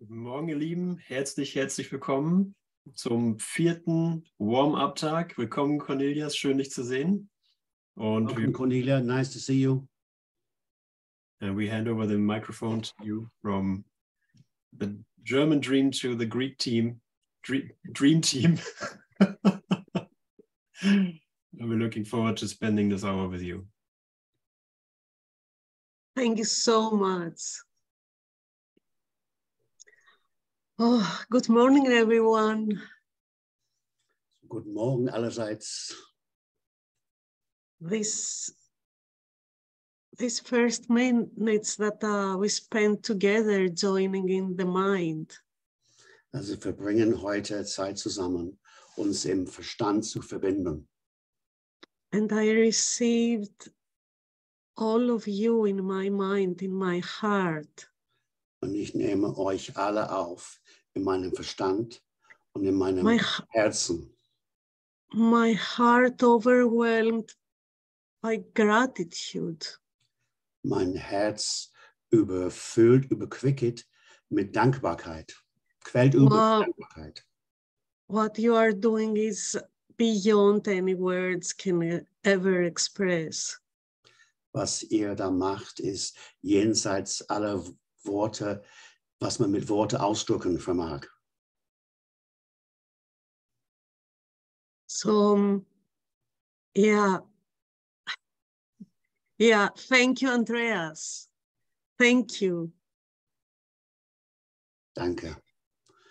Guten Morgen, ihr Lieben. Herzlich willkommen zum 4. Warm-up-Tag. Willkommen, Kornilia. Schön, dich zu sehen. Und Welcome, Kornilia. Nice to see you. And we hand over the microphone to you from the German dream to the Greek team. Dream team. And we're looking forward to spending this hour with you. Thank you so much. Oh, good morning, everyone. Guten Morgen allerseits. These first minutes that we spent together joining in the mind. Also wir verbringen heute Zeit zusammen, uns im Verstand zu verbinden. And I received all of you in my mind, in my heart. Und ich nehme euch alle auf in meinem Verstand und in meinem Herzen. My heart overwhelmed by gratitude. Mein Herz überquickt mit Dankbarkeit. Quält über Dankbarkeit. What you are doing is beyond any words can ever express. Was ihr da macht, ist jenseits aller Worte, was man mit Worte ausdrücken vermag. So, yeah, thank you, Andreas. Thank you. Danke.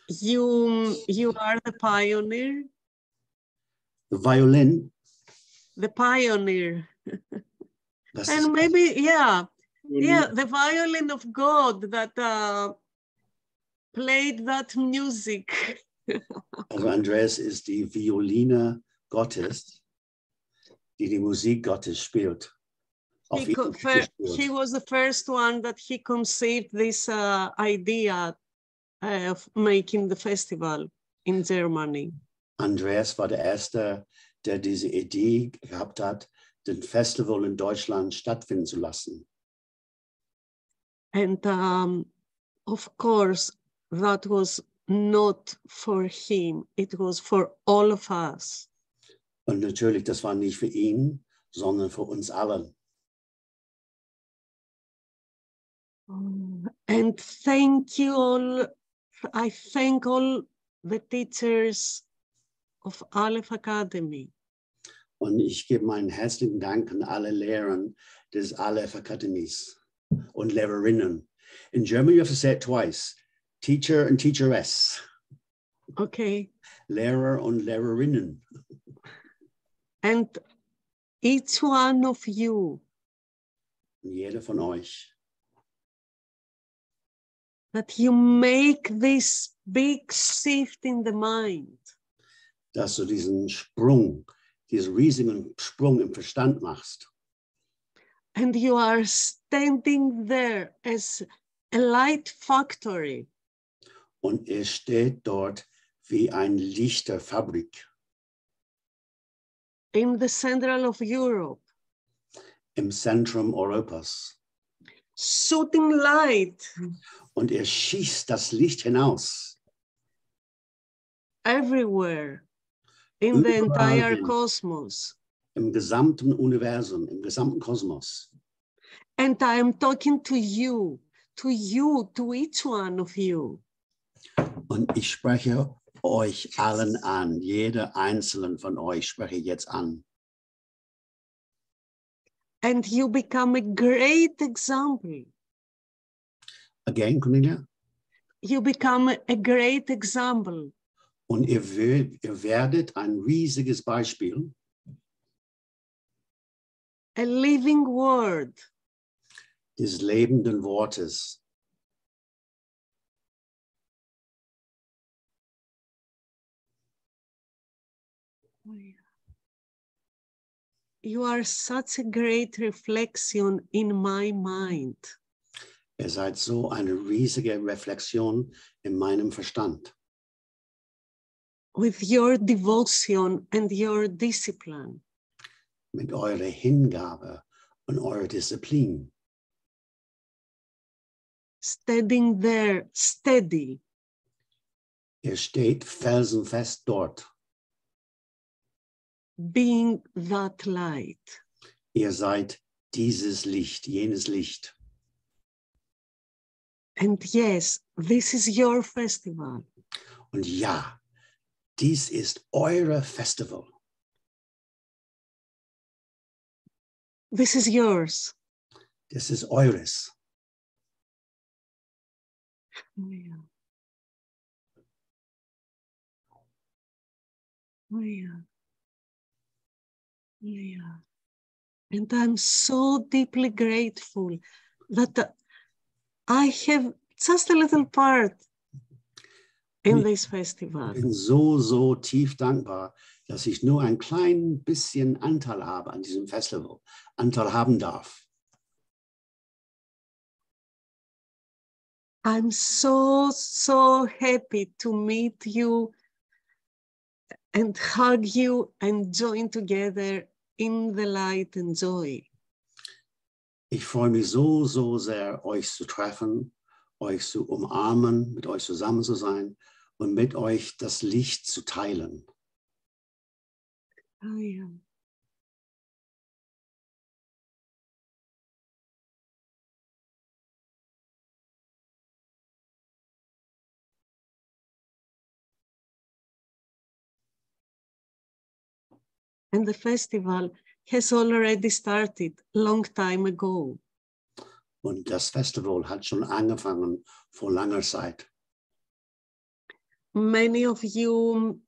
You are the pioneer. The violin. The pioneer. And maybe, the violin of God that played that music. Also Andreas ist die Violine Gottes, die die Musik Gottes spielt. He was the first one that he conceived this idea of making the festival in Germany. Andreas war der Erste, der diese Idee gehabt hat, den Festival in Deutschland stattfinden zu lassen. And of course, that was not for him, it was for all of us. Und natürlich, das war nicht für ihn, sondern für uns alle. And thank you all, I thank all the teachers of Aleph Academy. Und ich gebe meinen herzlichen Dank an alle Lehrer des Aleph Akademies und Lehrerinnen. In German, you have to say it twice. Teacher and teacheress. Okay. Lehrer und Lehrerinnen. And each one of you. Und jeder von euch. That you make this big shift in the mind. Dass du diesen riesigen Sprung im Verstand machst. And you are standing there as a light factory. Und steht dort wie ein Lichterfabrik. In the central of Europe. Im Zentrum Europas. Shooting light. Und schießt das Licht hinaus. Everywhere. In the entire cosmos. Im gesamten Universum, im gesamten Kosmos. And I am talking to you, to each one of you. Und ich spreche euch allen an, jeder einzelnen von euch spreche ich jetzt an. And you become a great example. Again, Kornilia? You become a great example. Und ihr werdet ein riesiges Beispiel. A living word. Des lebenden Wortes. You are such a great reflection in my mind. Ihr seid so eine riesige Reflexion in meinem Verstand. With your devotion and your discipline. Mit eurer Hingabe und eurer Disziplin. standing there steady. Steht felsenfest dort. Being that light. Seid dieses Licht, jenes Licht. And yes, this is your festival. Und ja, dies ist eure Festival. This is yours. Das ist eures. Oh, yeah. Oh, yeah. Yeah. And I'm so deeply grateful that I have just a little part in this festival. Ich bin so tief dankbar, dass ich nur ein klein bisschen Anteil habe an diesem Festival, Anteil haben darf. I'm so happy to meet you and hug you and join together in the light and joy. Ich freue mich so sehr, euch zu treffen, euch zu umarmen, mit euch zusammen zu sein und mit euch das Licht zu teilen. Oh, yeah. And the festival has already started long time ago. Und das Festival hat schon angefangen vor langer Zeit. Many of you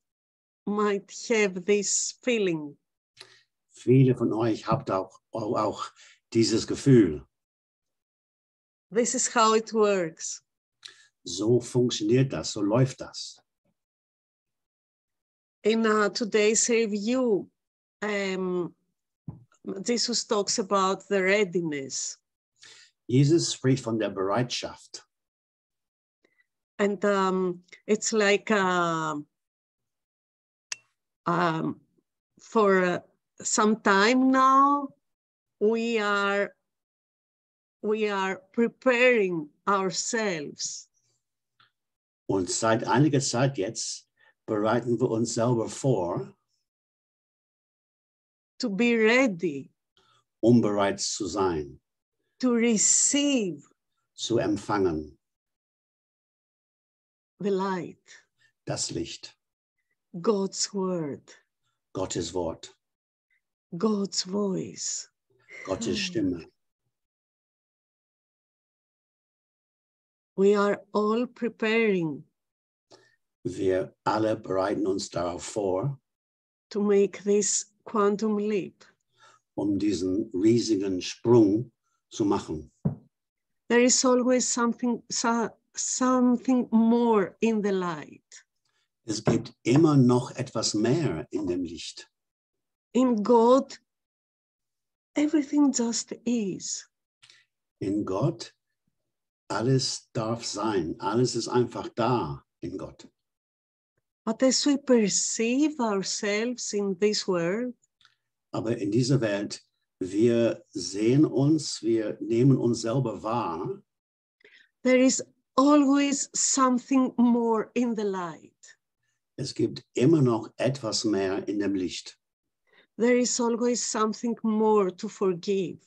might have this feeling. Viele von euch habt auch dieses Gefühl. This is how it works. So funktioniert das, so läuft das. In today's review, Jesus talks about the readiness. Jesus spricht von der Bereitschaft. And it's like for some time now, we are preparing ourselves. Und seit einiger Zeit jetzt bereiten wir uns selber vor, to be ready, bereit zu sein, to receive zu empfangen, the light, das Licht, God's word, Gottes Wort, God's voice, Gottes Stimme. We are all preparing. Wir alle bereiten uns darauf vor, to make this quantum leap. Diesen riesigen Sprung zu machen. There is always something more in the light. Es gibt immer noch etwas mehr in dem Licht. In God, everything just is. In Gott, alles darf sein. Alles ist einfach da in Gott. But as we perceive ourselves in this world, aber in dieser Welt, wir sehen uns, wir nehmen uns selber wahr. There is always something more in the light. Es gibt immer noch etwas mehr in dem Licht. There is always something more to forgive.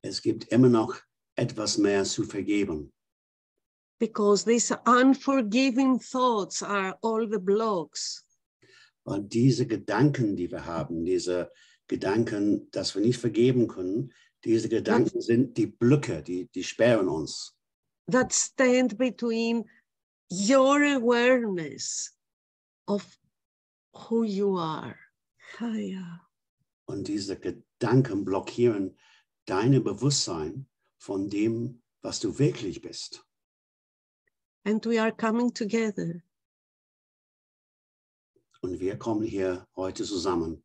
Es gibt immer noch etwas mehr zu vergeben. Because these unforgiving thoughts are all the blocks. Und diese Gedanken, die wir haben, diese Gedanken, dass wir nicht vergeben können, diese Gedanken sind die Blöcke, die sperren uns. That stand between your awareness of who you are. Oh, yeah. Und diese Gedanken blockieren dein Bewusstsein von dem, was du wirklich bist. And we are coming together. Und wir kommen hier heute zusammen.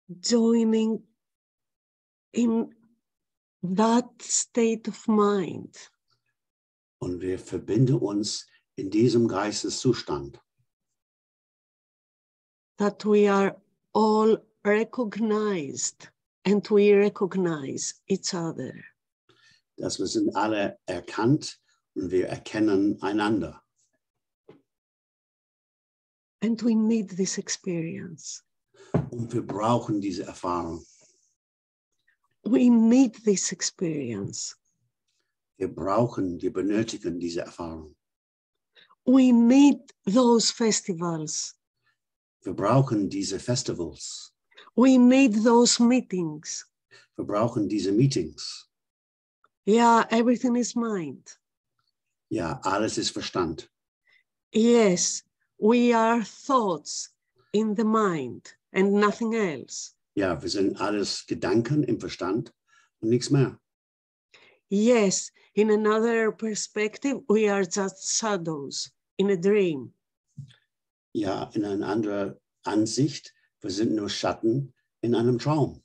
Joining in that state of mind. Und wir verbinden uns in diesem Geisteszustand. That we are all recognized and we recognize each other. dass wir sind alle erkannt und wir erkennen einander. And we need this experience. Und wir brauchen diese Erfahrung. We need this experience. Wir benötigen diese Erfahrung. We need those festivals. Wir brauchen diese Festivals. We need those meetings. Wir brauchen diese Meetings. Yeah, everything is mind. Ja, alles ist Verstand. Yes, we are thoughts in the mind and nothing else. Ja, wir sind alles Gedanken im Verstand und nichts mehr. Yes, in another perspective, we are just shadows in a dream. Ja, in einer anderen Ansicht, wir sind nur Schatten in einem Traum.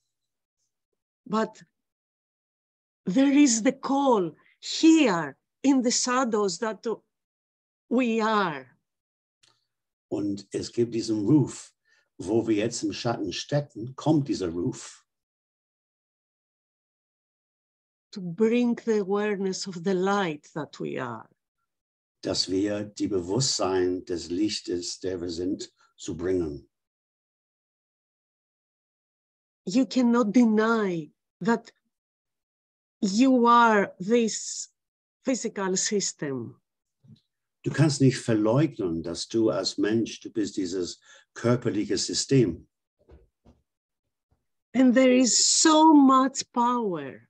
But there is the call here in the shadows that we are. Und es gibt diesen Ruf, wo wir jetzt im Schatten stecken, kommt dieser Ruf. To bring the awareness of the light that we are. Dass wir die Bewusstsein des Lichtes, der wir sind, zu bringen. You cannot deny that you are this physical system. Du kannst nicht verleugnen, dass du als Mensch, du bist dieses körperliche System. And there is so much power.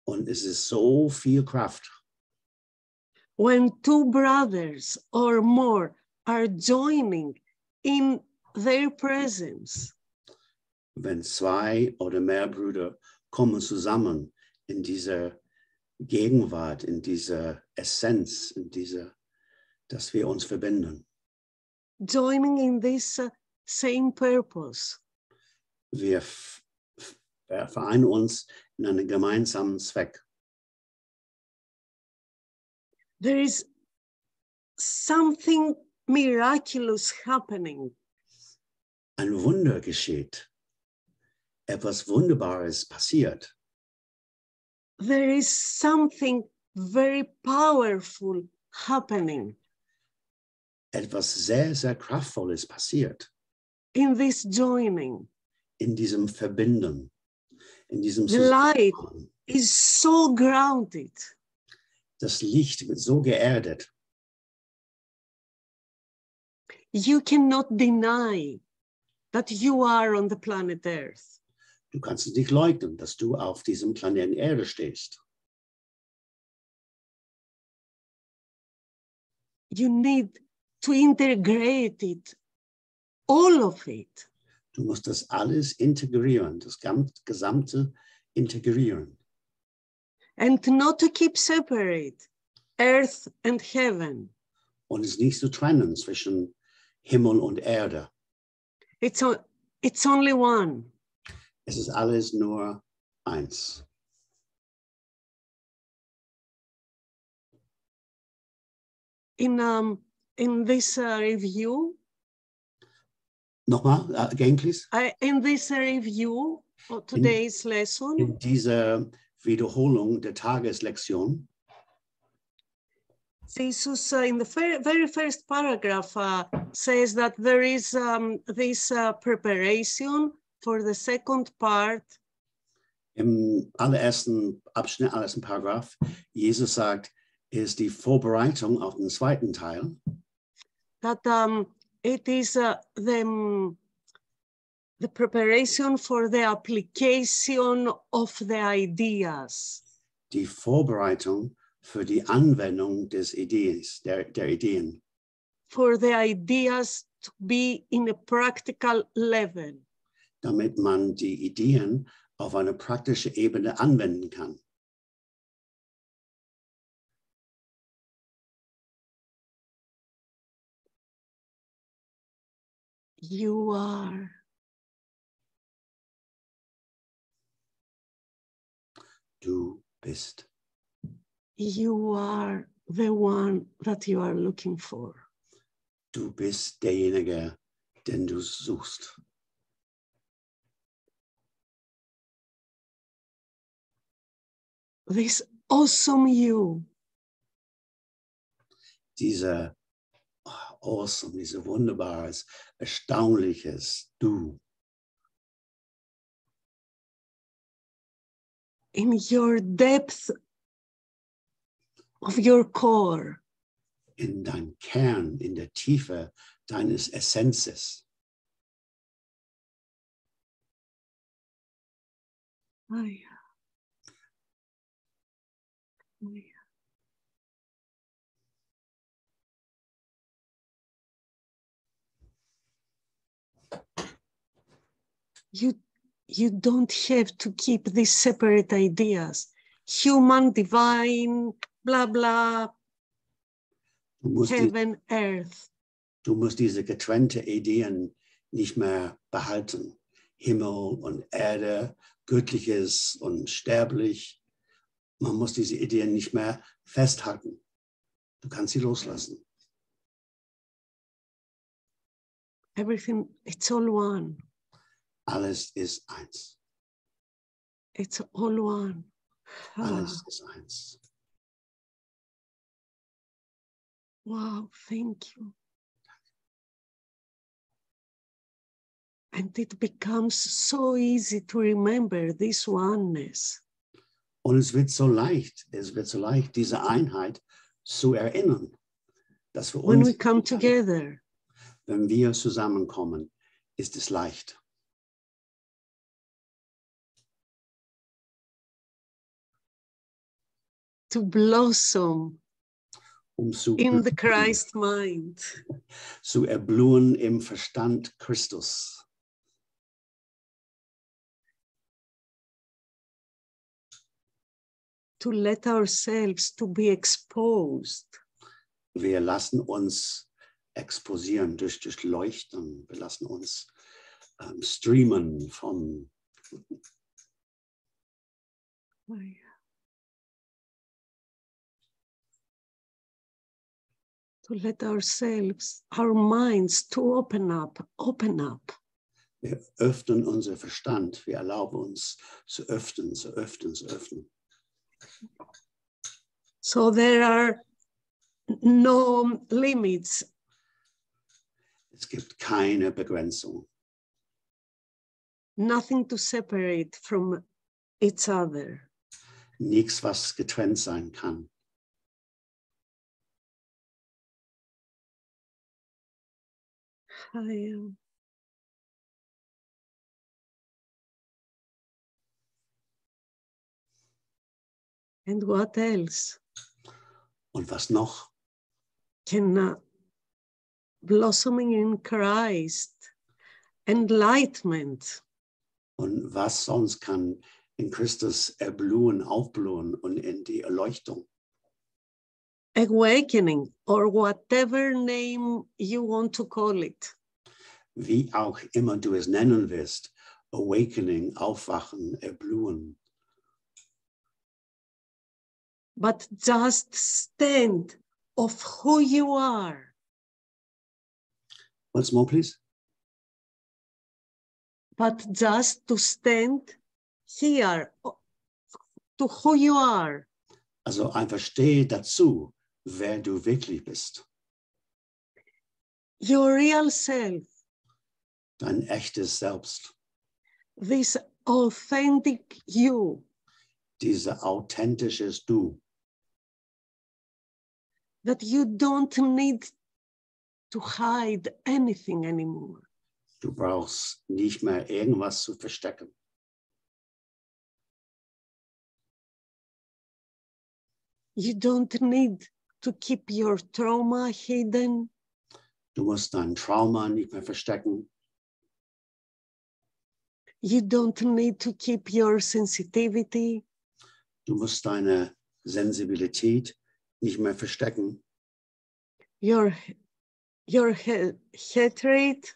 Und es ist so viel Kraft. When two brothers or more are joining in their presence. Wenn zwei oder mehr Brüder kommen zusammen in dieser Gegenwart, in dieser Essenz, in dieser, dass wir uns verbinden. Joining in this same purpose. Wir vereinen uns in einen gemeinsamen Zweck. There is something miraculous happening. Ein Wunder geschieht. Etwas Wunderbares passiert. There is something very powerful happening. Etwas sehr, sehr Kraftvolles passiert. In this joining. In diesem Verbinden. In diesem The light Zusammenhang. is so grounded. Das Licht wird so geerdet. You cannot deny that you are on the planet Earth. Du kannst es nicht leugnen, dass du auf diesem Planeten Erde stehst. You need to integrate it, all of it. Du musst das alles integrieren, das Gesamte integrieren. And not to keep separate earth and heaven. Und es nicht zu trennen zwischen Himmel und Erde. It's only one. Es ist alles nur eins. In this review. Nochmal, again, please. In this review of today's lesson. In dieser Wiederholung der Tageslektion. Jesus, in the very first paragraph, says that there is this preparation for the second part. Im allerersten Abschnitt, allerersten Paragraph, Jesus sagt, ist die Vorbereitung auf den zweiten Teil. That it is the preparation for the application of the ideas. Die Vorbereitung für die Anwendung des der Ideen. For the ideas to be in a practical level. Damit man die Ideen auf eine praktische Ebene anwenden kann. You are. Du bist. You are the one that you are looking for. Du bist derjenige, den du suchst. This awesome you. Diese awesome, diese wunderbares, erstaunliches Du. In your depth of your core. In deinem Kern, in der Tiefe deines Essenzes. Oh, yeah. Oh, yeah. You don't have to keep these separate ideas. Human, divine, blah, blah, heaven, earth. Du musst diese getrennte Ideen nicht mehr behalten. Himmel und Erde, Göttliches und sterblich. Man muss diese Ideen nicht mehr festhalten. Du kannst sie loslassen. Everything, it's all one. Alles ist eins. It's all one. Alles ist eins. Wow, thank you. And it becomes so easy to remember this oneness. Und es wird so leicht, diese Einheit zu erinnern. Dass für When uns, we come together. wenn wir zusammenkommen, ist es leicht. To blossom in the erblühen, Christ mind. zu erblühen im Verstand Christus. To let ourselves to be exposed. Wir lassen uns exposieren, durchleuchten. Wir lassen uns streamen von. Oh, yeah. To let ourselves, our minds to open up. Wir öffnen unseren Verstand, wir erlauben uns zu öffnen. So there are no limits. Es gibt keine Begrenzung. Nothing to separate from each other. Nichts, was getrennt sein kann. I am. And what else? Und was noch? Can blossoming in Christ, enlightenment. Und was sonst kann in Christus erblühen, aufblühen und in die Erleuchtung? Awakening, or whatever name you want to call it. Wie auch immer du es nennen wirst, awakening, aufwachen, erblühen. But just stand of who you are. Once more, please. But just to stand here, to who you are. Also einfach stehe dazu, wer du wirklich bist. Your real self. Dein echtes Selbst. This authentic you. Diese authentisches Du. That you don't need to hide anything anymore. Du brauchst nicht mehr irgendwas zu verstecken. You don't need to keep your trauma hidden. Du musst dein Trauma nicht mehr verstecken. You don't need to keep your sensitivity. Du musst deine Sensibilität nicht mehr verstecken. Your hatred.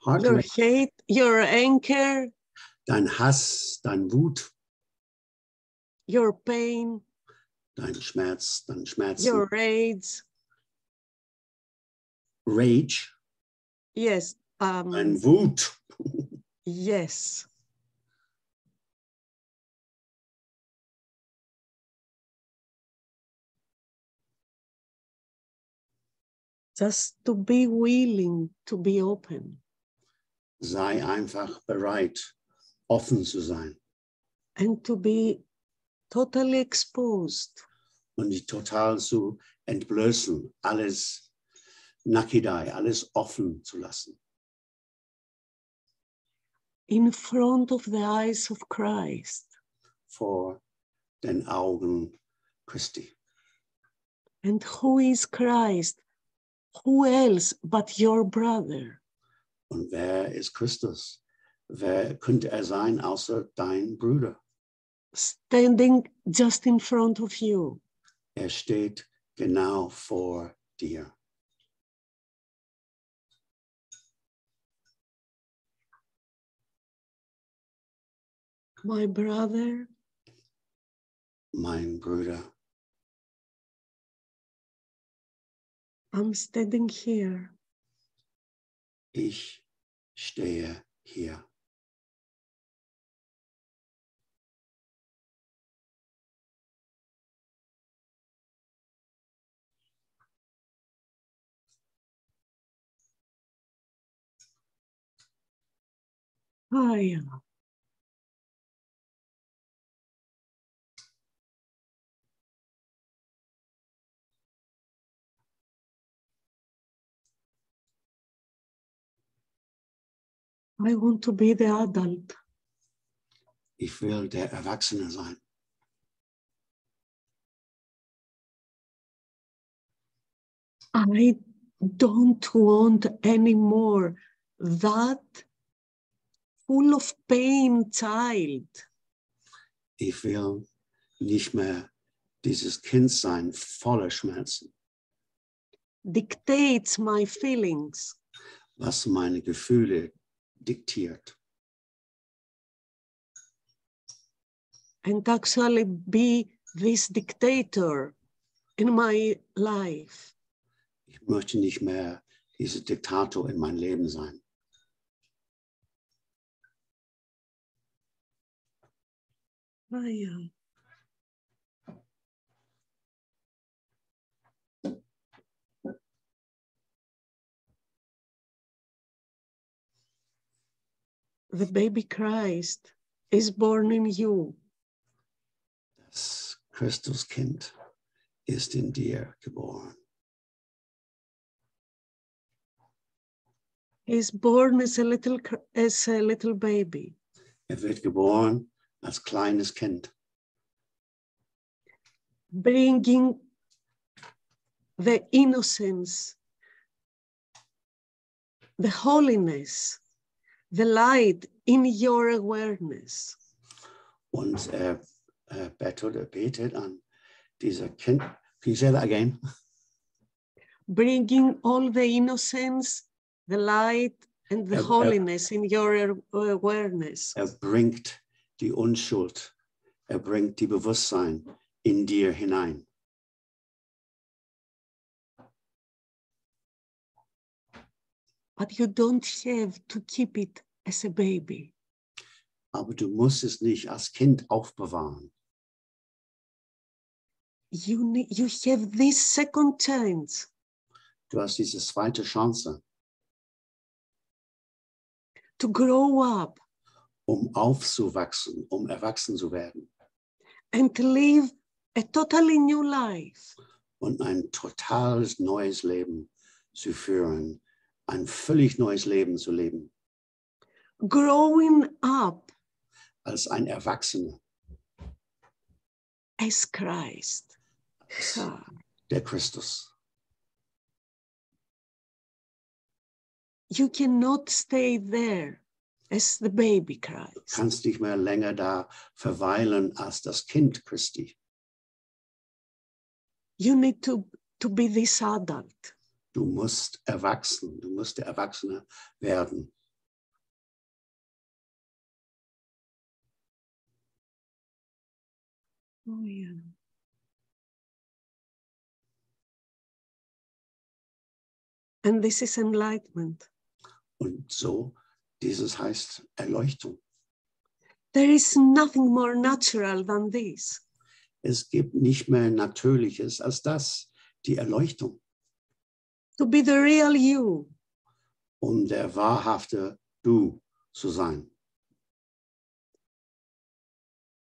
Your hate, your anger. Dein Hass, dein Wut. Your pain. Dein Schmerz, dein Schmerzen. Your rage. Rage. Yes. Dein Wut. Yes. Just to be willing to be open. Sei einfach bereit, offen zu sein And to be totally exposed. und dich total zu entblößen, alles nakidai, alles offen zu lassen. In front of the eyes of Christ. Vor den Augen Christi. And who is Christ? Who else but your brother? Und wer ist Christus? Wer könnte er sein, außer dein Bruder? Standing just in front of you. Er steht genau vor dir. My brother, Mein Bruder, I'm standing here. ich stehe hier. I want to be the adult. Ich will der Erwachsene sein. I don't want anymore that full of pain child. Ich will nicht mehr dieses Kind sein, voller Schmerzen, Dictates my feelings. was meine Gefühle diktiert. And actually be this dictator in my life. Ich möchte nicht mehr dieser Diktator in mein Leben sein. The baby Christ is born in you. Das Christuskind ist in dir geboren. He is born as a little baby. Wird geboren als kleines Kind, bringing the innocence, the holiness, the light in your awareness. Und betet an dieser Kind. Can you say that again? Bringing all the innocence, the light, and the holiness in your awareness. Bringt die Unschuld, bringt die Bewusstsein in dir hinein. But you don't have to keep it as a baby. Aber du musst es nicht als Kind aufbewahren. You have this second chance. Du hast diese zweite Chance, to grow up, aufzuwachsen, erwachsen zu werden. And live a totally new life. Und ein totales neues Leben zu führen, ein völlig neues Leben zu leben. Growing up als ein Erwachsener. As Christ. Der Christus. You cannot stay there as the baby Christ. Du kannst nicht mehr länger da verweilen als das Kind Christi. You need to be this adult. Du musst erwachsen, du musst der Erwachsene werden. Oh, yeah. And this is enlightenment. Und so, dieses heißt Erleuchtung. There is nothing more natural than this. Es gibt nicht mehr Natürliches als das, die Erleuchtung. to be the real you. Der wahrhafte Du zu sein.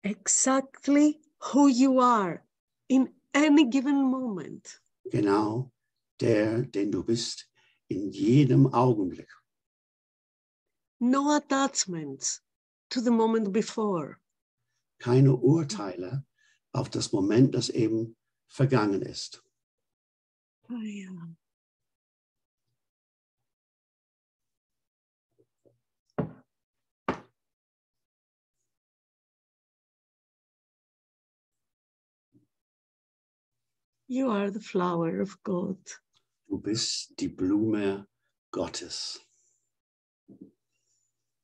Exactly who you are in any given moment. Genau den du bist in jedem Augenblick. No attachments to the moment before. Keine Urteile auf das Moment, das eben vergangen ist. Oh, yeah. You are the flower of God. Du bist die Blume Gottes.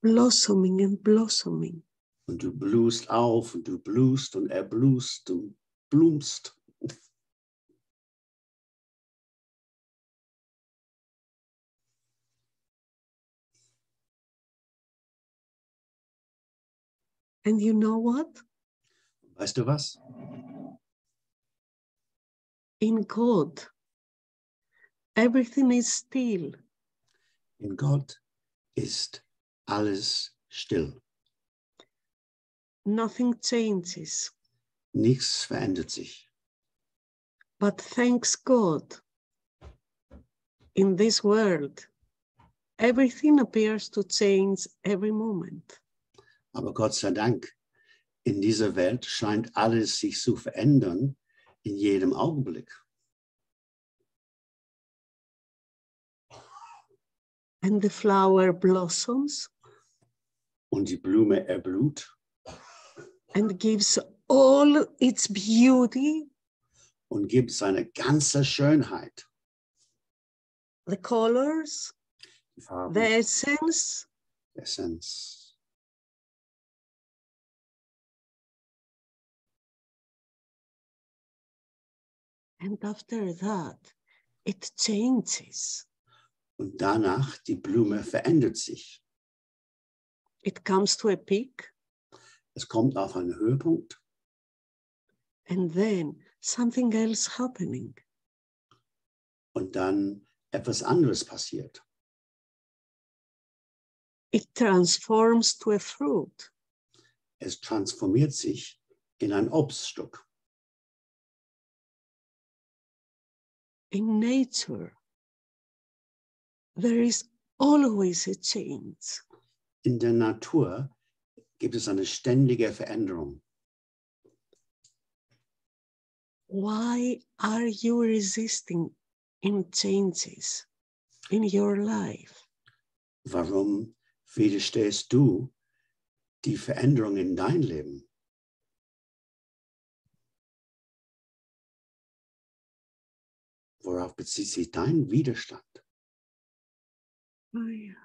Blossoming and blossoming. Und du blühst auf und du blühst und erblühst und blumst. And you know what? Weißt du was? In God, everything is still. In Gott ist alles still. Nothing changes. Nichts verändert sich. But thanks God, in this world, everything appears to change every moment. Aber Gott sei Dank, in dieser Welt scheint alles sich zu verändern in jedem Augenblick. And the flower blossoms Und die Blume erblüht and gives all its beauty, und gibt seine ganze Schönheit, the colors, die Farben, the essence, Essenz. and after that, it changes. Und danach, die Blume verändert sich. It comes to a peak, Es kommt auf einen Höhepunkt and then something else happening. und dann etwas anderes passiert. It transforms to a fruit. Es transformiert sich in ein Obststück. In nature, there is always a change. In der Natur gibt es eine ständige Veränderung. Why are you resisting in changes in your life? Warum widerstehst du die Veränderung in dein Leben? Worauf bezieht sich dein Widerstand? Oh, yeah.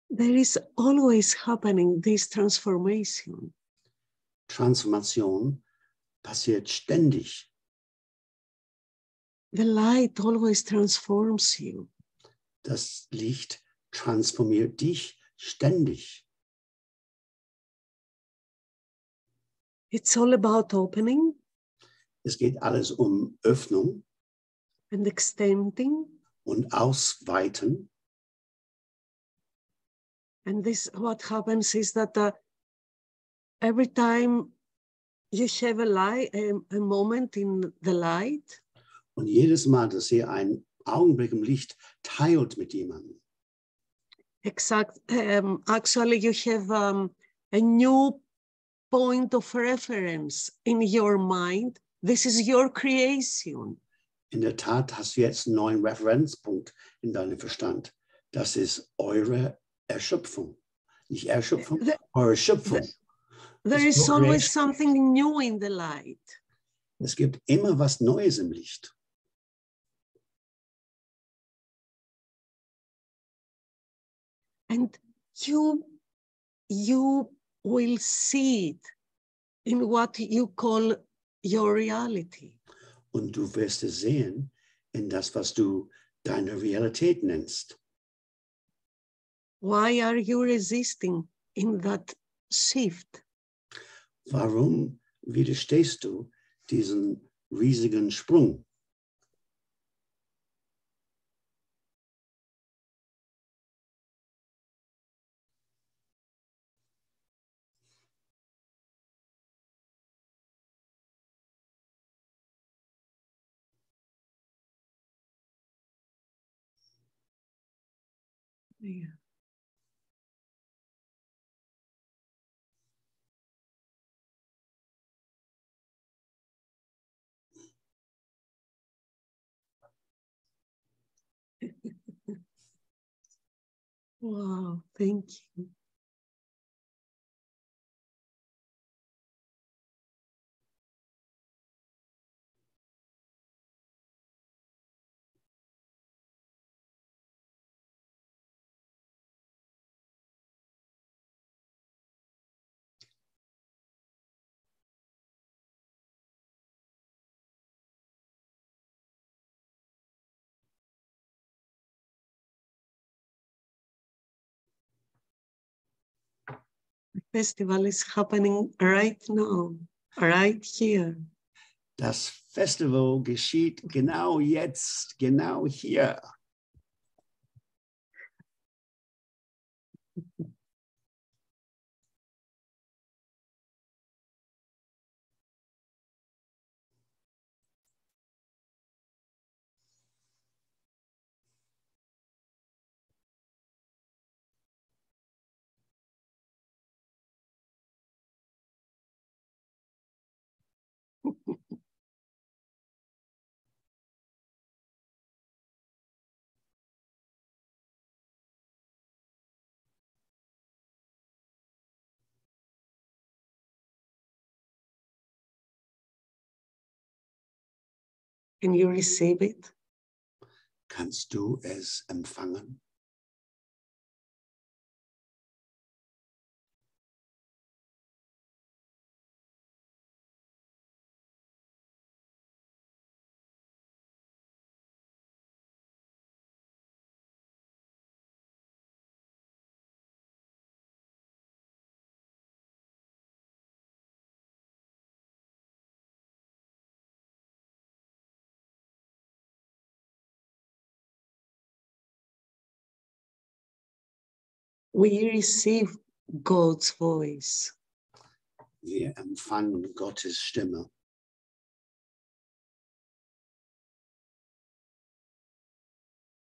There is always happening this transformation. Transformation passiert ständig. The light always transforms you. Das Licht transformiert dich ständig. It's all about opening Es geht alles um Öffnung and extending. und Ausweiten. And this, what happens is that every time you have a moment in the light, Und jedes Mal, dass ihr einen Augenblick im Licht teilt mit jemandem, actually you have a new point of reference in your mind. This is your creation. in der Tat hast du jetzt einen neuen Referenzpunkt in deinem Verstand. Das ist eure Erschöpfung. Nicht Erschöpfung, eure Schöpfung. There is always something new in the light. Es gibt immer was Neues im Licht. And you will see it in what you call your reality. Und du wirst es sehen in das, was du deine Realität nennst. Why are you resisting in that shift? Warum widerstehst du diesen riesigen Sprung. Yeah. Wow, thank you. The festival is happening right now, right here. Das Festival geschieht genau jetzt, genau hier. Can you receive it? Kannst du es empfangen? We receive God's voice. Wir empfangen Gottes Stimme.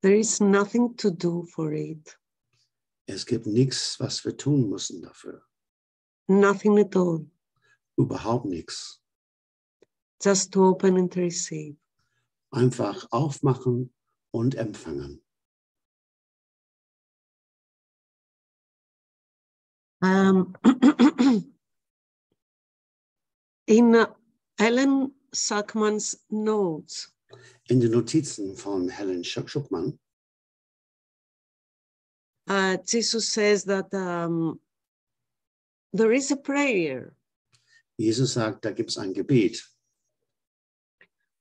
There is nothing to do for it. Es gibt nichts, was wir tun müssen dafür. Nothing at all. Überhaupt nichts. Just to open and receive. Einfach aufmachen und empfangen. In Ellen Sackman's notes, In den Notizen von Helen Schuckmann Jesus says that there is a prayer Jesus sagt, da gibt es ein Gebet,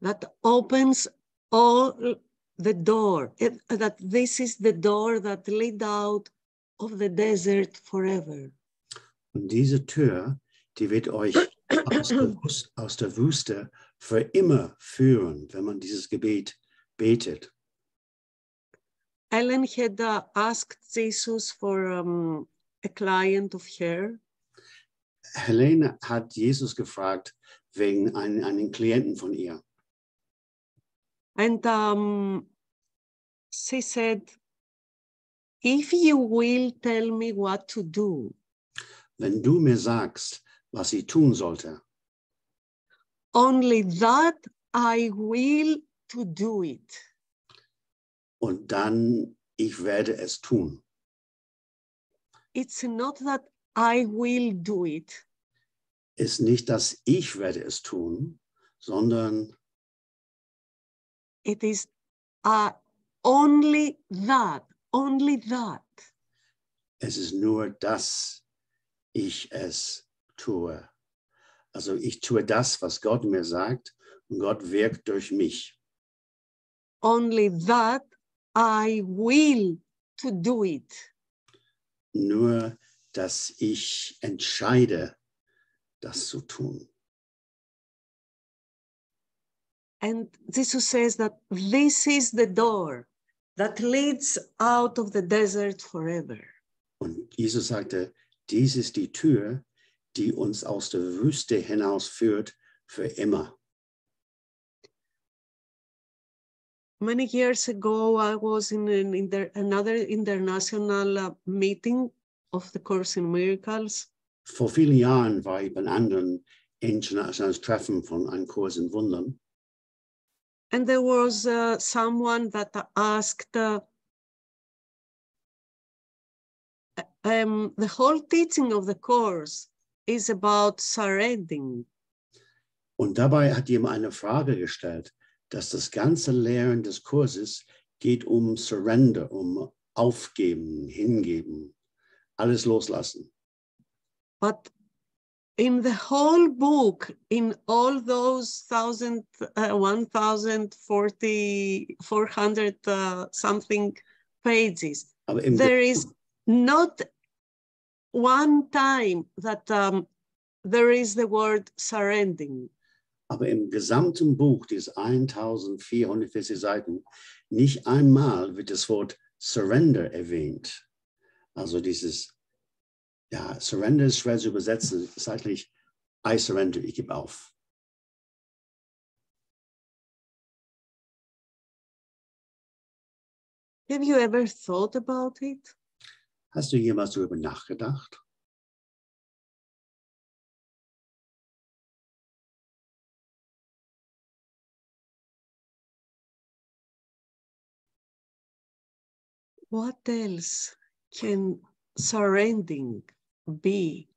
that opens all the door, that this is the door that leads out of the desert forever. und diese Tür, die wird euch aus der Wüste für immer führen, wenn man dieses Gebet betet. Ellen had asked Jesus for a client of her. Helene hat Jesus gefragt wegen einen Klienten von ihr. And she said, if you will tell me what to do, Wenn du mir sagst, was ich tun sollte, only that I will to do it. und dann ich werde es tun. It's not that I will do it. Ist nicht, dass ich werde es tun, sondern It is only that, only that. es ist nur, dass ich es tue. Also ich tue das, was Gott mir sagt, und Gott wirkt durch mich. Only that I will to do it. Nur, dass ich entscheide, das zu tun. And Jesus says that this is the door that leads out of the desert forever. Und Jesus sagte, dies ist die Tür, die uns aus der Wüste hinausführt für immer. Many years ago, I was in another international meeting of the Course in Miracles. Vor vielen Jahren war ich bei einem anderen internationalen Treffen von Ein Kurs in Wundern. And there was someone that asked, the whole teaching of the Course is about surrendering. Und dabei hat jemand eine Frage gestellt, dass das ganze Lehren des Kurses geht um Surrender, um Aufgeben, Hingeben, alles loslassen. But in the whole book, in all those 400 something pages, there is not one time that there is the word surrendering. Aber im gesamten Buch, diese 1440 Seiten, nicht einmal wird das Wort Surrender erwähnt. Also dieses, ja, Surrender ist schwer zu übersetzen, ist eigentlich I surrender, ich gebe auf. Have you ever thought about it? Hast du jemals darüber nachgedacht? What else can surrendering be?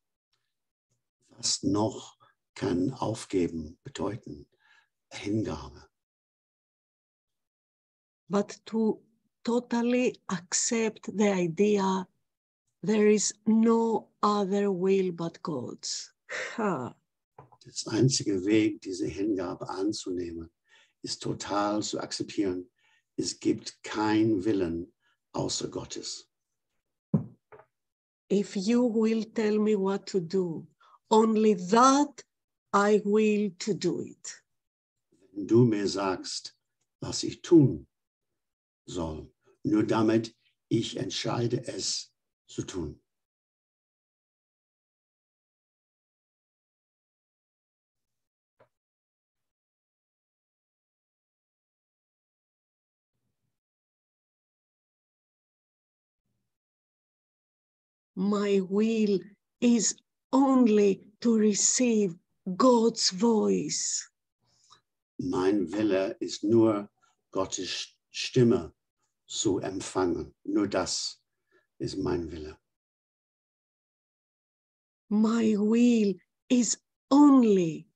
Was noch kann Aufgeben bedeuten? Hingabe. But to totally accept the idea there is no other will but God's. Das einzige Weg, diese Hingabe anzunehmen, ist total zu akzeptieren. Es gibt keinen Willen außer Gottes. If you will tell me what to do, only that I will to do it. Wenn du mir sagst, was ich tun soll, nur damit ich entscheide, es zu tun. My will is only to receive God's voice. Mein Wille ist nur, Gottes Stimme zu empfangen. Nur das ist mein Wille. My will is only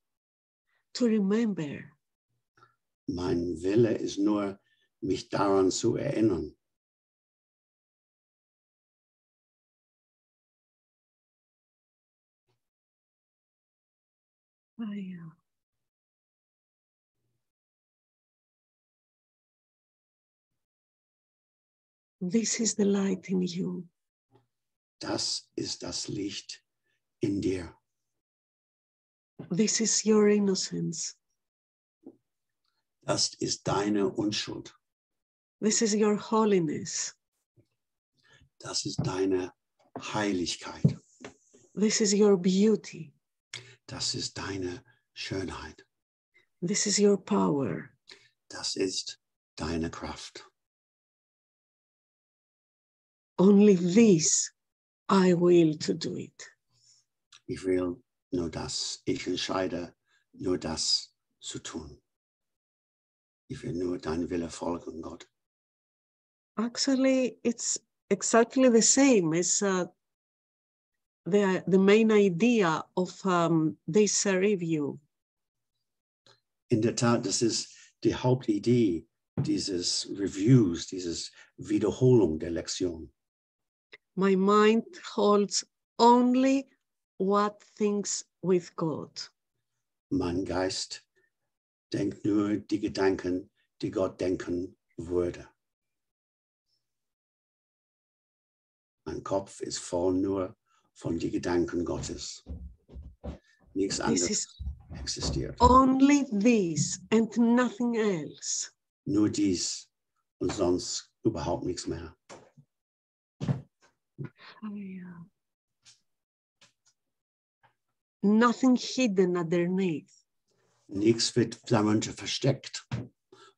to remember. Mein Wille ist nur, mich daran zu erinnern. This is the light in you. Das ist das Licht in dir. This is your innocence. Das ist deine Unschuld. This is your holiness. Das ist deine Heiligkeit. This is your beauty. Das ist deine Schönheit. This is your power. Das ist deine Kraft. Only this I will to do it. Ich will nur das. Ich entscheide, nur das zu tun. Ich will nur deinen Wille folgen, Gott. Actually, it's exactly the same as the main idea of this review. In der Tat, das ist die Hauptidee dieses Reviews, dieses Wiederholung der Lektion. My mind holds only what thinks with God. Mein Geist denkt nur die Gedanken, die Gott denken würde. Mein Kopf ist voll nur von den Gedanken Gottes. Nichts anderes existiert. Only this and nothing else. Nur dies und sonst überhaupt nichts mehr. Oh, yeah. Nothing hidden underneath. Nichts wird darunter versteckt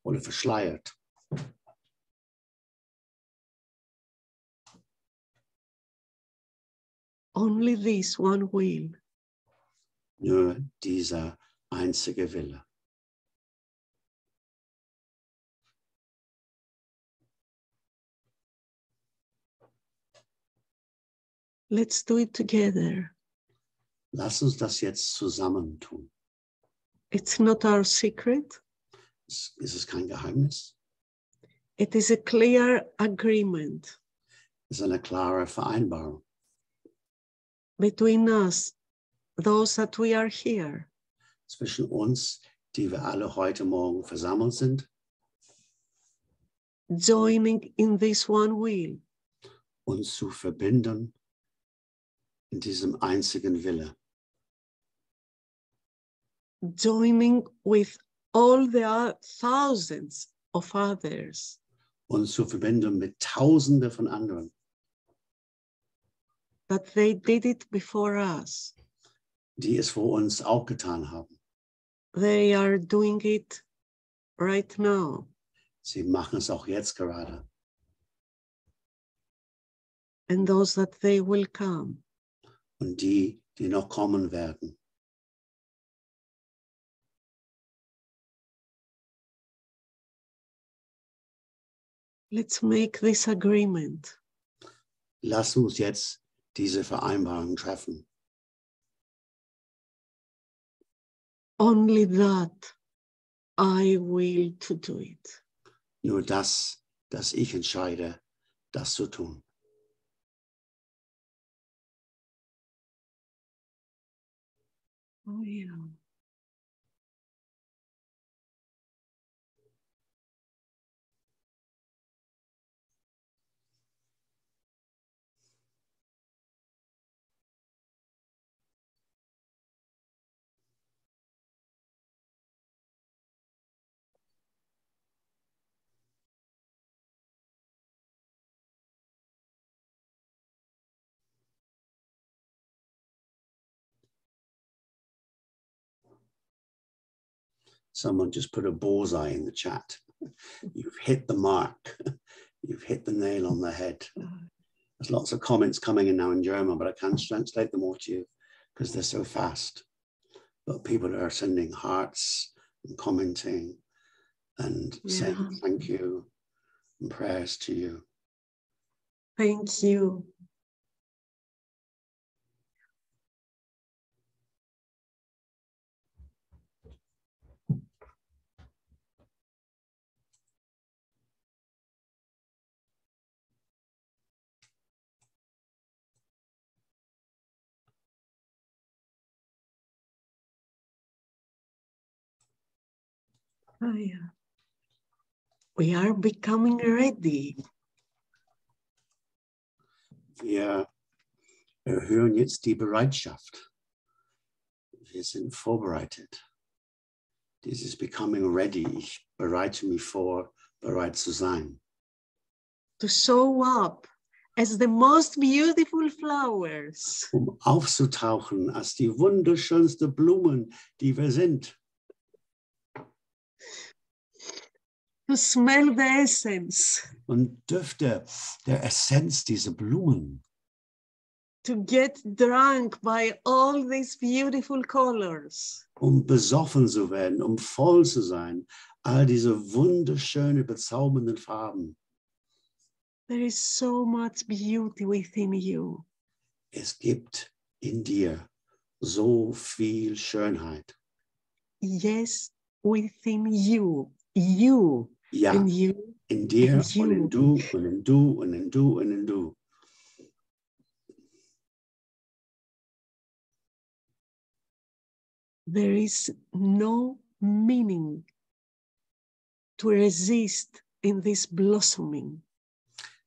oder verschleiert. Only this one will. Nur dieser einzige Wille. Let's do it together. Lass uns das jetzt zusammen tun. It's not our secret. Ist es kein Geheimnis? It is a clear agreement Es ist eine klare Vereinbarung between us, those that we are here, zwischen uns, die wir alle heute Morgen versammelt sind, joining in this one will. uns zu verbinden in diesem einzigen Wille. Joining with all the thousands of others Uns zu verbinden mit Tausenden von anderen, that they did it before us. die es vor uns auch getan haben. They are doing it right now. Sie machen es auch jetzt gerade. And those that they will come. Und die, die noch kommen werden. Let's make this agreement. Lass uns jetzt diese Vereinbarung treffen. Only that I will to do it. Nur das, dass ich entscheide, das zu tun. Oh yeah. Someone just put a bullseye in the chat. You've hit the mark. You've hit the nail on the head. There's lots of comments coming in now in German, but I can't translate them all to you because they're so fast. But people are sending hearts and commenting and saying thank you and prayers to you. Thank you. Oh, yeah. We are becoming ready. Wir erhöhen jetzt die Bereitschaft. Wir sind vorbereitet. This is becoming ready. Ich bereite mich vor, bereit zu sein. To show up as the most beautiful flowers. Aufzutauchen als die wunderschönste Blumen, die wir sind. To smell the essence. Und Düfte der Essenz dieser Blumen. To get drunk by all these beautiful colors. Besoffen zu werden, voll zu sein, all diese wunderschönen, bezaubernden Farben. There is so much beauty within you. Es gibt in dir so viel Schönheit. Yes, within you. You. Ja, and you. in dir and you. und in du und in du und in du und in du. There is no meaning to resist in this blossoming.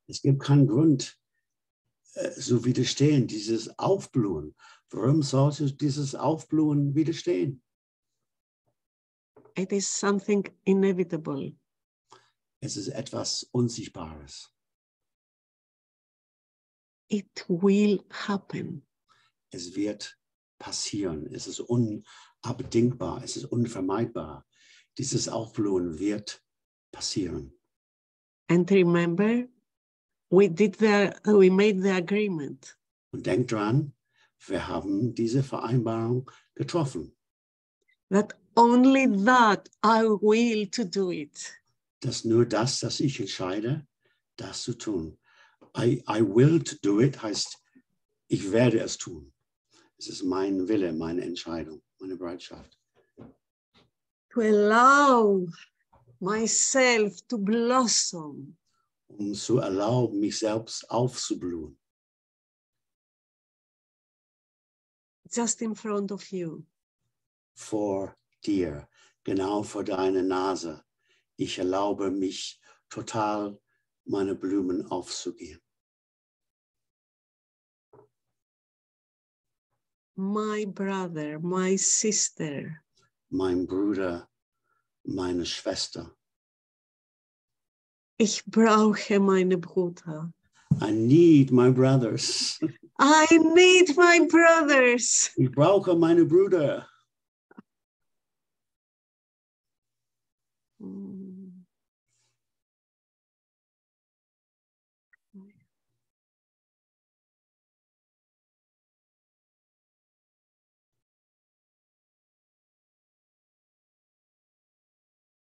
Es gibt keinen Grund zu widerstehen, dieses Aufblühen. Warum sollte dieses Aufblühen widerstehen? it is something inevitable. Es ist etwas Unsichtbares. It will happen. Es wird passieren. Es ist unabdingbar. Es ist unvermeidbar. Dieses Aufblühen wird passieren. And remember, we made the agreement. Und denkt dran, wir haben diese Vereinbarung getroffen. That only that I will to do it. Dass nur das, dass ich entscheide, das zu tun. I will to do it heißt, ich werde es tun. Es ist mein Wille, meine Entscheidung, meine Bereitschaft. To allow myself to blossom. Zu erlauben, mich selbst aufzublühen. Just in front of you. Vor dir, genau vor deiner Nase. Ich erlaube mich total, meine Blumen aufzugehen. My brother, my sister. Mein Bruder, meine Schwester. Ich brauche meine Brüder. I need my brothers. I need my brothers. Ich brauche meine Brüder.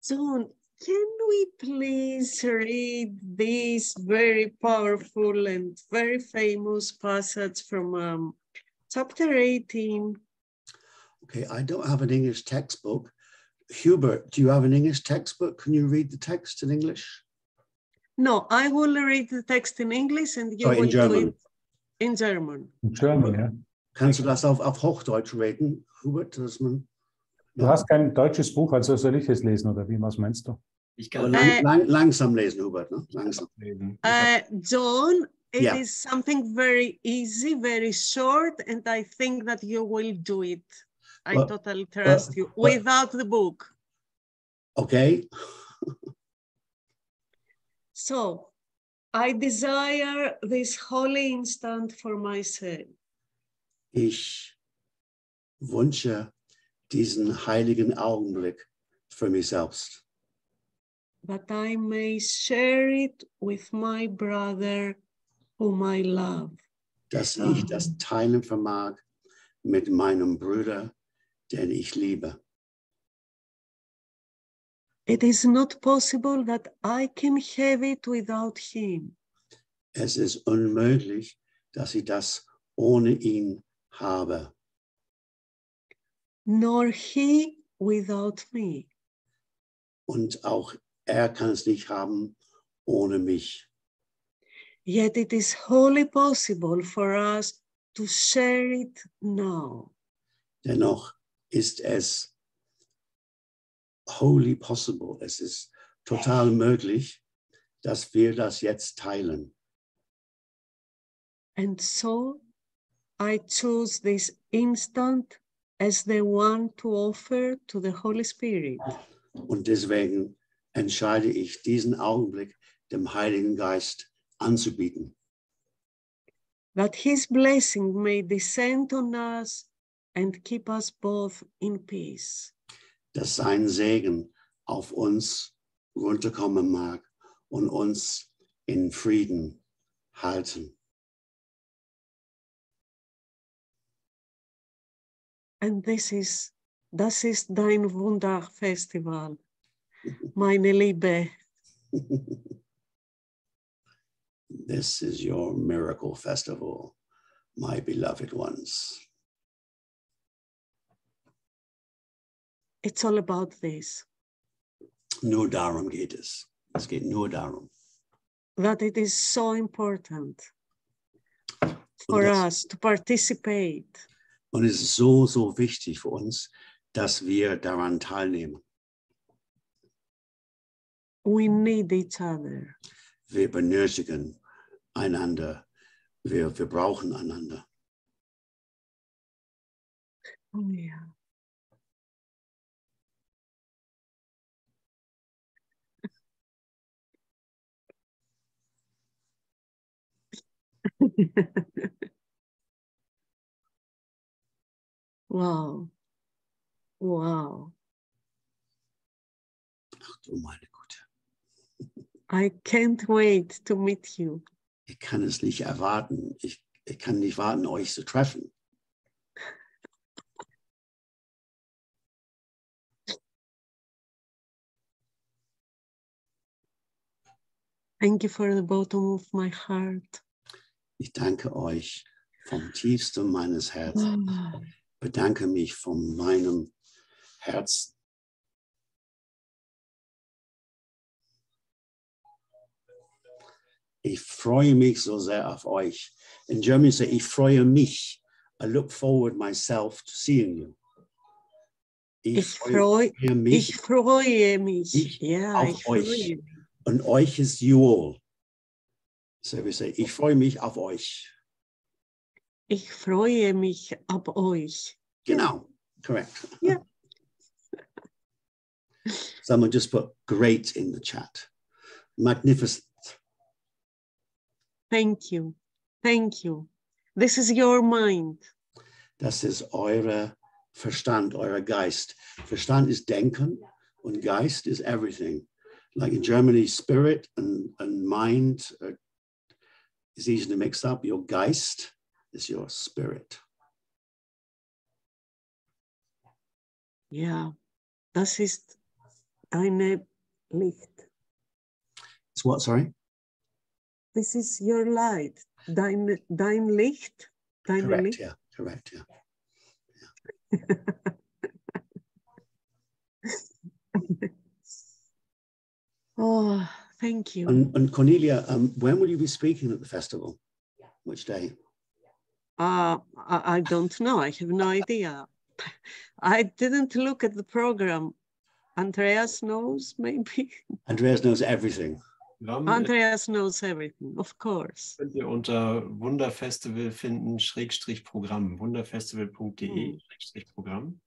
John, can we please read this very powerful and very famous passage from chapter 18? Okay, I don't have an English textbook. Hubert, do you have an English textbook? Can you read the text in English? No, I will read the text in English and you will do it in German. In German, ja. Kannst du das auf Hochdeutsch reden, Hubert? Dass man, Du hast kein deutsches Buch, also soll ich es lesen, oder wie? Was meinst du? Ich kann langsam lesen, Hubert. Ne? Langsam. John, it Yeah. is something very easy, very short, and I think that you will do it. I totally trust you without the book. Okay. So, I desire this holy instant for myself. Ich wünsche diesen heiligen Augenblick für mich selbst. That I may share it with my brother whom I love. Dass ich das teilen vermag mit meinem Bruder, den ich liebe. It is not possible that I can have it without him. Es ist unmöglich, dass ich das ohne ihn habe. Nor he without me. Und auch er kann es nicht haben ohne mich. Yet it is wholly possible for us to share it now. Dennoch ist es wholly possible, es ist total möglich, dass wir das jetzt teilen. And so I choose this instant as the one to offer to the Holy Spirit. Und deswegen entscheide ich, diesen Augenblick dem Heiligen Geist anzubieten. That his blessing may descend on us and keep us both in peace. Dass sein Segen auf uns runterkommen mag und uns in Frieden halten. And das ist dein Wunderfestival, meine Liebe. This is your miracle festival, my beloved ones. It's all about this. Nur darum geht es. Es geht nur darum. That it is so important for us to participate. Und es ist so, so wichtig für uns, dass wir daran teilnehmen. We need each other. Wir benötigen einander. Wir brauchen einander. Oh, yeah. Wow. Wow. Ach du meine Güte. I can't wait to meet you. Ich kann es nicht erwarten. Ich kann nicht warten, euch zu treffen. Thank you for the bottom of my heart. Ich danke euch vom tiefsten meines Herzens. Ich bedanke mich von meinem Herzen. Ich freue mich so sehr auf euch. In German say, ich freue mich. I look forward myself to seeing you. Ich freue mich. Ich freue mich. Ja, auf ich freue euch. mich. Und euch ist you all. So we say, ich freue mich auf euch. Ich freue mich auf euch. Genau, correct. Yeah. Someone just put great in the chat. Magnificent. Thank you. Thank you. This is your mind. Das ist euer Verstand, euer Geist. Verstand ist Denken und Geist is everything. Like in Germany, spirit and mind is easy to mix up. Your Geist is your spirit. Ja, das ist deine Licht. It's what, sorry? This is your light. Dein Licht. Deine Correct, Licht. yeah, correct, yeah. Oh, thank you. And Kornilia, when will you be speaking at the festival? Which day? I don't know. I have no idea. I didn't look at the program. Andreas knows, maybe. Andreas knows everything. Andreas knows everything, of course. Könnt ihr unter Wunderfestival finden, /Programm, wunderfestival.de, /Programm.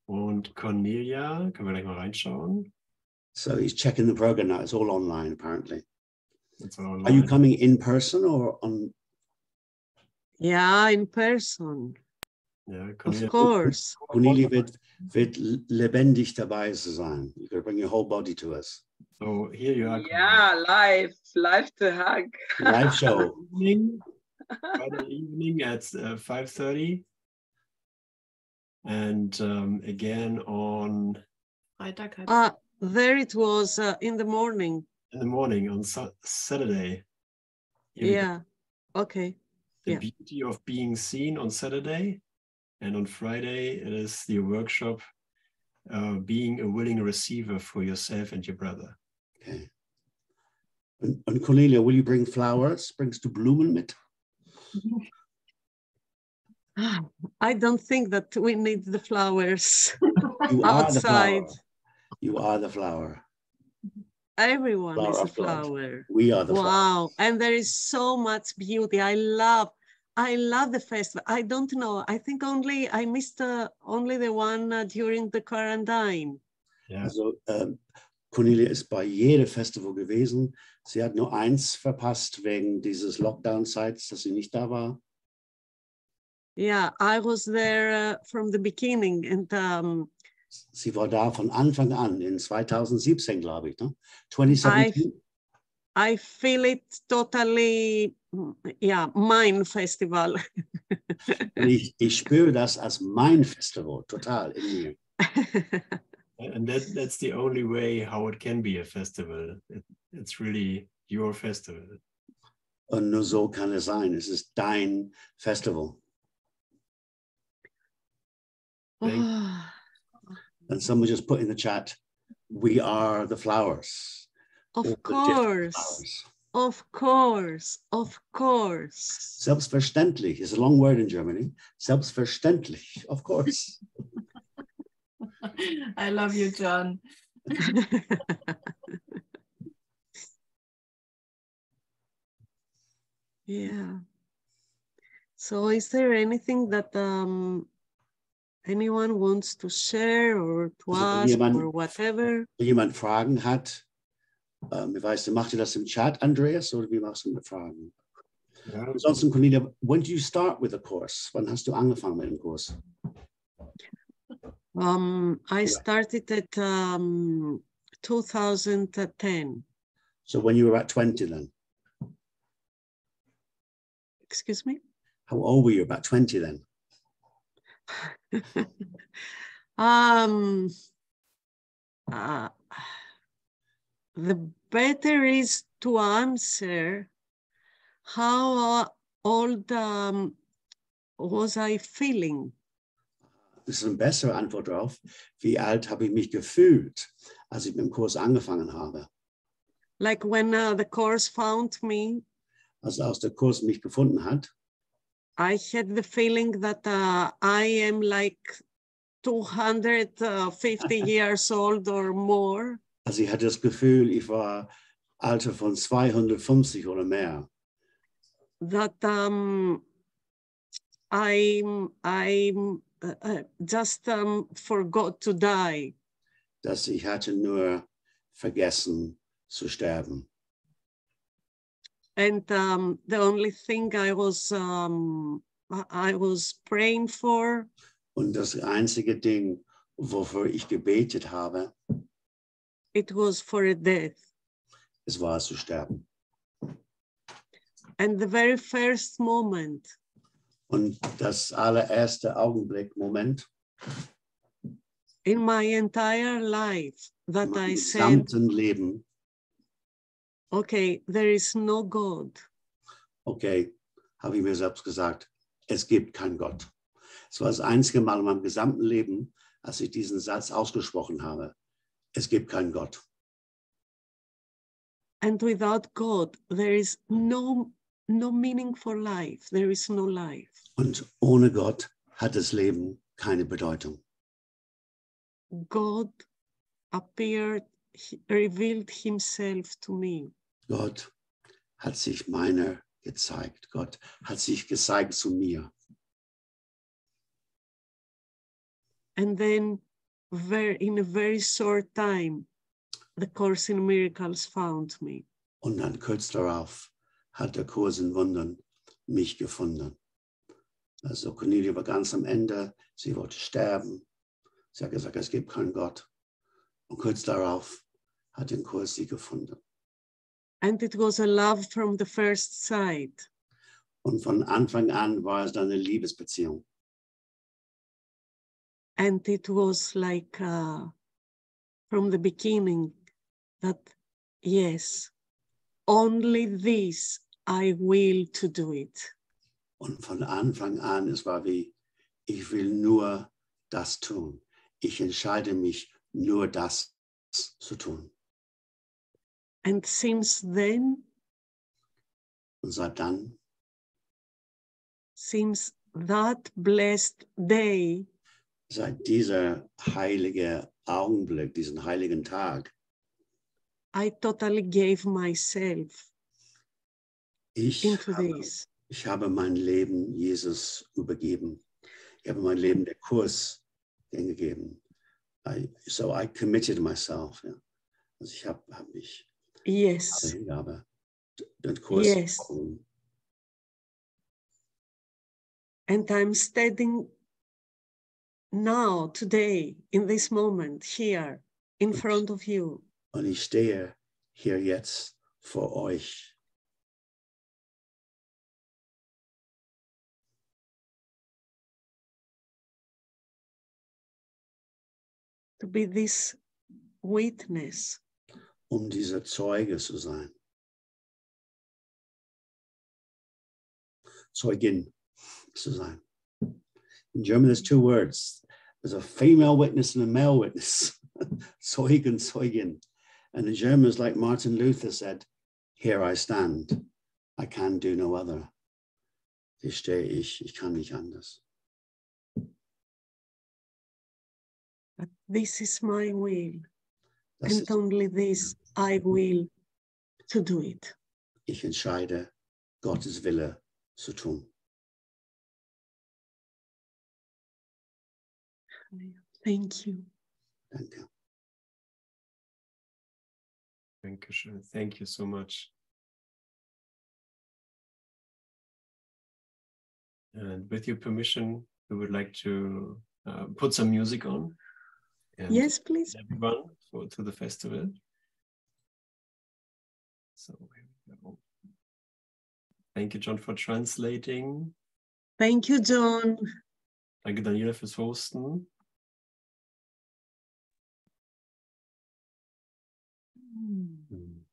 Und Kornilia, können wir gleich mal reinschauen. So he's checking the program now. It's all online, apparently. It's all online. Are you coming in person or on? Yeah, in person. Ja, Of course. Kornilia wird lebendig dabei sein. You could bring your whole body to us. So here you are. Yeah, live to hug. Live show. Friday evening at 5:30. And again on Freitag. There it was in the morning. In the morning on Saturday. Yeah. Okay. The beauty of being seen on Saturday, and on Friday it is the workshop being a willing receiver for yourself and your brother. Okay. And Kornilia, will you bring flowers? Bringst du Blumen mit? I don't think that we need the flowers You are outside. the flower. You are the flower. Everyone Flower is a of God. flower. We are the flower. Wow. And there is so much beauty. I love the festival. I don't know. I think I missed only the one during the quarantine. Yeah. Also Kornilia ist bei jedem Festival gewesen. Sie hat nur eins verpasst wegen dieses Lockdown-Zeits, dass sie nicht da war. Yeah, I was there from the beginning, and Sie war da von Anfang an in 2017, glaube ich, ne? 2017. I feel it totally, yeah, mein Festival. Ich spüre das als mein Festival, total in mir. And that's the only way how it can be a festival. It's really your festival. Und nur so kann es sein. Es ist dein Festival. And someone just put in the chat, we are the flowers. Of course. Of course. Of course. Selbstverständlich is a long word in Germany. Selbstverständlich, of course. I love you, John. Yeah. So is there anything that anyone wants to share or to ask or whatever? Wenn jemand Fragen hat, ich weiß, macht ihr das im Chat, Andreas, oder wie machst du mit Fragen? Ja. Ansonsten, Kornilia, when did you start with the course? Wann hast du angefangen mit dem Kurs? I started at 2010. So when you were about 20 then? Excuse me? How old were you? About 20 then? The better is to answer how old was I feeling? Das ist eine bessere Antwort darauf. Wie alt habe ich mich gefühlt, als ich mit dem Kurs angefangen habe? Like when the course found me, Als der Kurs mich gefunden hat, I had the feeling that I am like 250 years old or more. also ich hatte das Gefühl, ich war Alter von 250 oder mehr. That I just forgot to die. Dass ich hatte nur vergessen zu sterben. And the only thing I was praying for. Und das einzige Ding, wofür ich gebetet habe, it was for a death. es war zu sterben. And the very first moment. Und das allererste Augenblick, Moment. In my entire life that I said, gesamten Leben, okay, there is no God. Okay, habe ich mir selbst gesagt, es gibt keinen Gott. Es war das einzige Mal in meinem gesamten Leben, als ich diesen Satz ausgesprochen habe. Es gibt keinen Gott. And without God, there is no meaning for life. There is no life. Und ohne Gott hat das Leben keine Bedeutung. God appeared, revealed himself to me. Gott hat sich meiner gezeigt. Gott hat sich gezeigt zu mir. And then in a very short time, the Course in Miracles found me. Und dann kurz darauf hat der Kurs in Wundern mich gefunden. Also Kornilia war ganz am Ende, sie wollte sterben. Sie hat gesagt, es gibt keinen Gott. Und kurz darauf hat den Kurs sie gefunden. And it was a love from the first sight. Und von Anfang an war es eine Liebesbeziehung. And it was like from the beginning that, yes, only this I will to do it. Und von Anfang an, es war wie, ich will nur das tun. Ich entscheide mich, nur das zu tun. And since then, Und seit dann, since that blessed day, seit dieser heilige Augenblick, diesen heiligen Tag, I totally gave myself into this. Ich habe mein Leben Jesus übergeben. Ich habe mein Leben der Kurs gegeben. So I committed myself. Ja. Also ich habe mich Yes. Hingabe den Kurs. Yes. And I'm standing now, today, in this moment, here, in front of you. Und ich stehe hier jetzt vor euch. To be this witness. Dieser Zeuge zu sein. Zeugin zu sein. In German, there's two words. There's a female witness and a male witness. Zeugen, Zeugin. And in German, it's like Martin Luther said, here I stand. I can do no other. Hier stehe ich kann nicht anders. But this is my will. And only this I will to do it. Ich entscheide, Gottes Wille zu tun. Thank you. Danke. Dankeschön. Thank you so much. And with your permission, we would like to put some music on. And Yes, please. everyone to the festival. So here we go. Thank you, John, for translating. Thank you, John. Danke, Daniela, fürs Hosten. Mm.